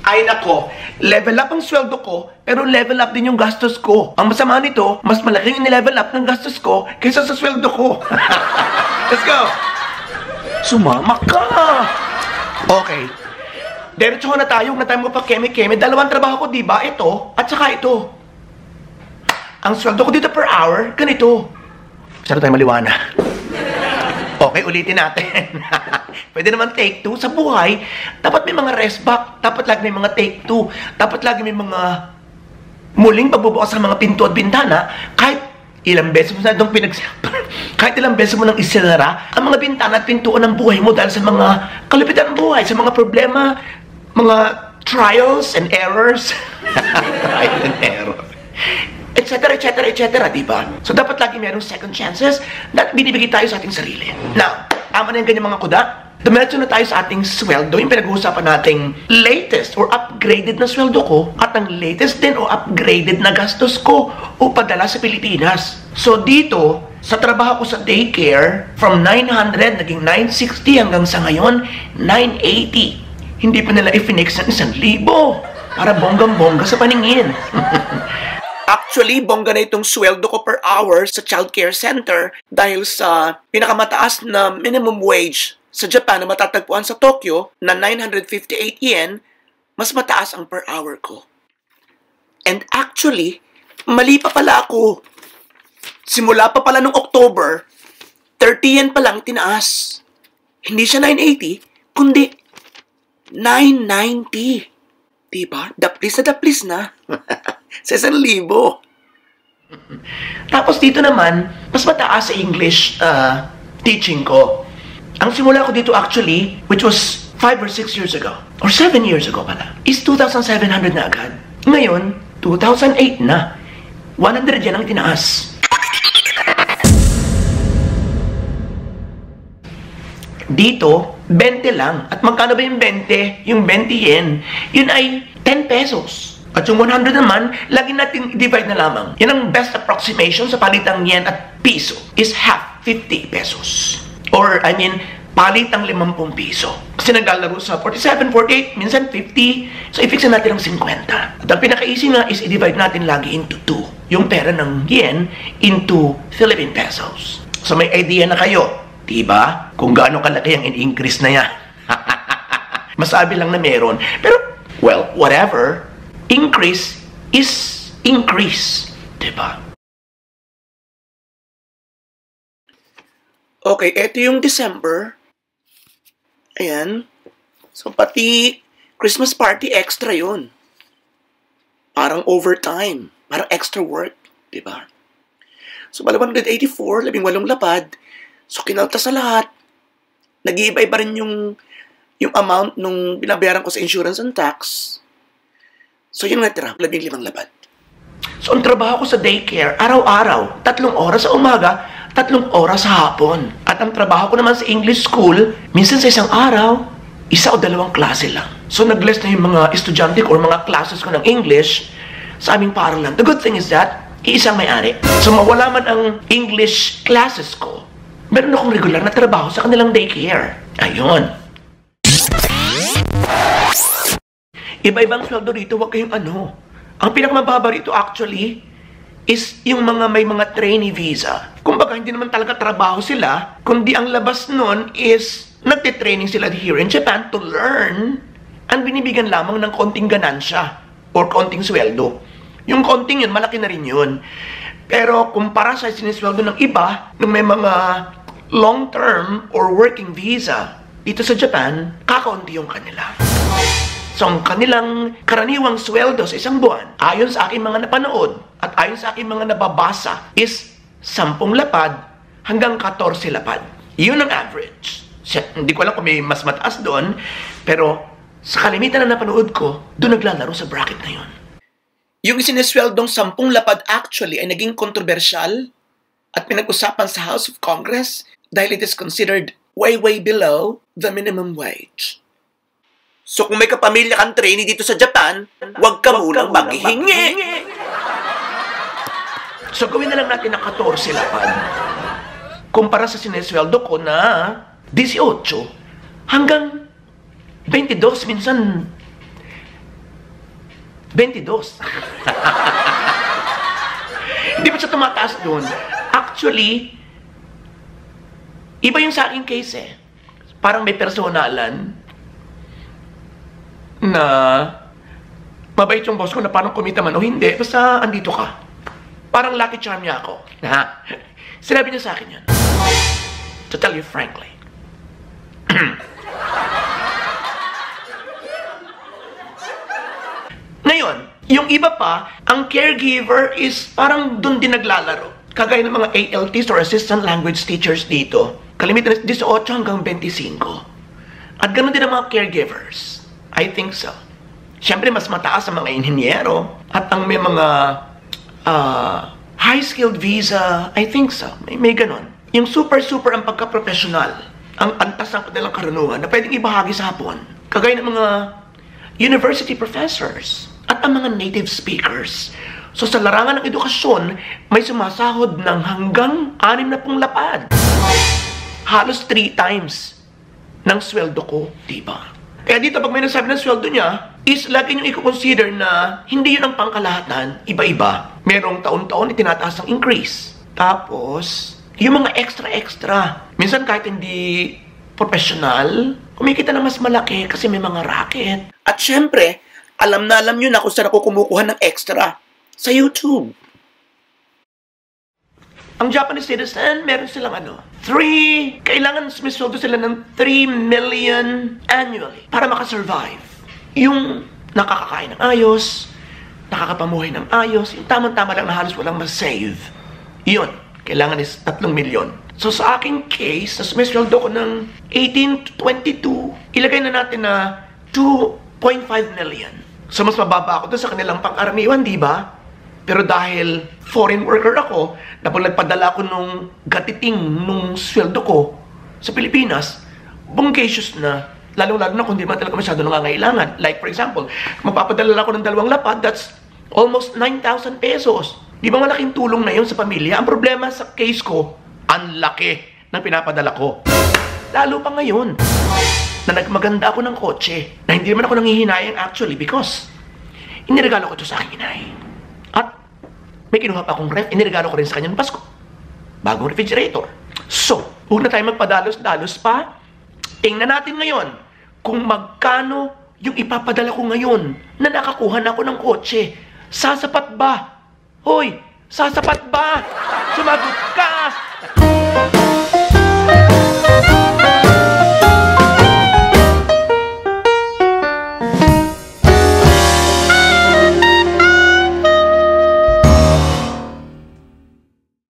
Ay nako, level up ang sweldo ko, pero level up din yung gastos ko. Ang masama nito, mas malaking ni-level up ng gastos ko kaysa sa sweldo ko. Let's go! Sumama ka! Okay. Diretso na tayo, huwag na tayo magpa-keme-keme. Dalawang trabaho ko, di ba? Ito, at saka ito. Ang sweldo ko dito per hour, ganito. Sana tayo maliwana. Okay, ulitin natin. Pwede naman take 2 sa buhay. Dapat may mga rest back. Dapat lagi may mga take 2. Dapat lagi may mga muling pagbubukas ng mga pinto at bintana. Kahit ilang beses mo na itong kahit ilang beses mo nang isinara ang mga bintana at pintuan ng buhay mo dahil sa mga kalupitan ng buhay, sa mga problema, mga trials and errors. Trial and error. Etc., etc., etc., diba? So, dapat lagi mayroong second chances na binibigay tayo sa ating sarili. Now, tama na yung ganyan mga kuda. Dumiretso na tayo sa ating sweldo, yung pinag-uusapan nating latest or upgraded na sweldo ko at ang latest din o upgraded na gastos ko o padala sa Pilipinas. So, dito, sa trabaho ko sa daycare, from 900 naging 960 hanggang sa ngayon, 980. Hindi pa nila i-finix ng 1,000 para bonggang-bongga sa paningin. Actually, bongga na itong sweldo ko per hour sa childcare center dahil sa pinakamataas na minimum wage sa Japan na matatagpuan sa Tokyo na 958 yen, mas mataas ang per hour ko. And actually, mali pa pala ako. Simula pa pala nung October, 30 yen pa lang tinaas. Hindi siya 980, kundi 990. Diba? Daplis na. Sa 1,000. Tapos dito naman, mas mataas sa English teaching ko. Ang simula ko dito actually, which was 5 or 6 years ago, or 7 years ago pala, is 2,700 na agad. Ngayon, 2,008 na. 100 yan ang tinaas. Dito, 20 lang. At magkano ba yung 20? Yung 20 yen, yun ay 10 pesos. At yung 100 naman, lagi natin divide na lamang. Yan ang best approximation sa palitang yen at piso is half 50 pesos. Or, I mean, palitang 50 piso. Kasi naglalaro sa 47, 48, minsan 50. So, i-fixin natin ang 50. At ang pinaka-easy nga is i-divide natin lagi into 2. Yung pera ng yen into Philippine pesos. So, may idea na kayo. Diba? Kung gaano kalaki ang in-increase na yan. Masabi lang na meron. Pero, well, whatever. Increase is increase. Diba? Okay, eto yung December. Ayan. So, pati Christmas party, extra yun. Parang overtime. Parang extra work. Diba? So, 184, 18 lapad. So, kinalta sa lahat. Nag-iiba-iba rin yung amount nung binabayaran ko sa insurance and tax. So, yun natira, 15 lapad. So, ang trabaho ko sa daycare, araw-araw, 3 oras sa umaga, 3 oras sa hapon. At ang trabaho ko naman sa English school, minsan sa isang araw, 1 o 2 klase lang. So, nag-less na yung mga estudyante ko or mga classes ko ng English sa aming paaralan. The good thing is that, iisang may-ari. So, mawala man ang English classes ko, meron akong regular na trabaho sa kanilang daycare. Ayun. Iba-ibang sweldo rito, wag kayong ano. Ang pinakamababa rito actually is yung mga may mga trainee visa. Kumbaga, hindi naman talaga trabaho sila, kundi ang labas nun is nagtitraining sila here in Japan to learn and binibigyan lamang ng konting ganansya or konting sweldo. Yung konting yun, malaki na rin yun. Pero kumpara sa sinisweldo ng iba, nung may mga long-term or working visa dito sa Japan, kakaunti yung kanila. So, ang kanilang karaniwang sweldo sa isang buwan, ayon sa aking mga napanood at ayon sa aking mga nababasa, is 10 lapad hanggang 14 lapad. Yun ang average. Hindi ko alam kung may mas mataas doon, pero sa kalimitan na napanood ko, doon naglalaro sa bracket na yun. Yung sinesweldong 10 lapad actually ay naging kontrobersyal at pinag-usapan sa House of Congress dahil it is considered way below the minimum wage. So kung may kapamilya kang trainee dito sa Japan, huwag ka munang maghihingi. So gawin na lang natin na 14 lapad. Kumpara sa sinesweldo ko na 18 hanggang 22, minsan 22. Hindi pa siya tumataas doon. Actually, iba yung sa aking case eh. Parang may personalan na mabait yung boss ko na parang kumita man o hindi. Basta andito ka. Parang lucky charm niya ako. Sinabi niya sa akin yan. To tell you frankly. Ngayon, yung iba pa, ang caregiver is parang dun din naglalaro. Kagaya ng mga ALTs or assistant language teachers dito. Kalimitan 18 hanggang 25. At ganun din ang mga caregivers. I think so. Siyempre, mas mataas ang mga inhinyero. At ang may mga high-skilled visa, I think so. May ganun. Yung super ang pagka-professional. Ang antas ng kanilang karunungan na pwedeng ibahagi sa hapon. Kagaya ng mga university professors at ang mga native speakers. So sa larangan ng edukasyon, may sumasahod ng hanggang 60 lapad. Halos 3 times ng sweldo ko, diba? Kaya dito pag may nasabi ng sweldo niya, is lagi niyong i-consider na hindi yun ang pangkalahatan, iba-iba. Merong taon-taon itinataas ang increase. Tapos, yung mga extra-extra. Minsan kahit hindi professional, kumikita na mas malaki kasi may mga racket. At syempre, alam na kung saan ako kumukuha ng extra. Sa YouTube. Ang Japanese citizen, meron silang kailangan sumisweldo sila ng 3 million annually para makasurvive. Yung nakakakain ng ayos, nakakapamuhay ng ayos, yung tamang-tama lang na halos walang masave. Yun, kailangan is 3 million. So sa aking case, na sumisweldo ko ng 18 to 22, ilagay na natin na 2.5 million. So mas mababa ako dun sa kanilang pang-aramiwan, di ba? Pero dahil foreign worker ako, na pag nagpadala ko nung gatiting nung sweldo ko sa Pilipinas, bonggacious na. Lalong-lalo na kung di man talaga masyado nangangailangan. Like for example, magpapadala ako ng 2 lapad, that's almost 9,000 pesos. Di ba malaking tulong na yun sa pamilya? Ang problema sa case ko, ang laki ng pinapadala ko. Lalo pa ngayon, na nagmaganda ako ng kotse, na hindi naman ako nangihinayang actually because iniregalo ko ito sa aking inay. At may kinuha pa akong ref, iniregalo ko rin sa kanya ng Pasko. Bagong refrigerator. So, huwag na tayo magpadalos-dalos pa. Tingnan natin ngayon kung magkano yung ipapadala ko ngayon na nakakuha na ako ng kotse. Sasapat ba? Hoy, sasapat ba? Sumagot ka!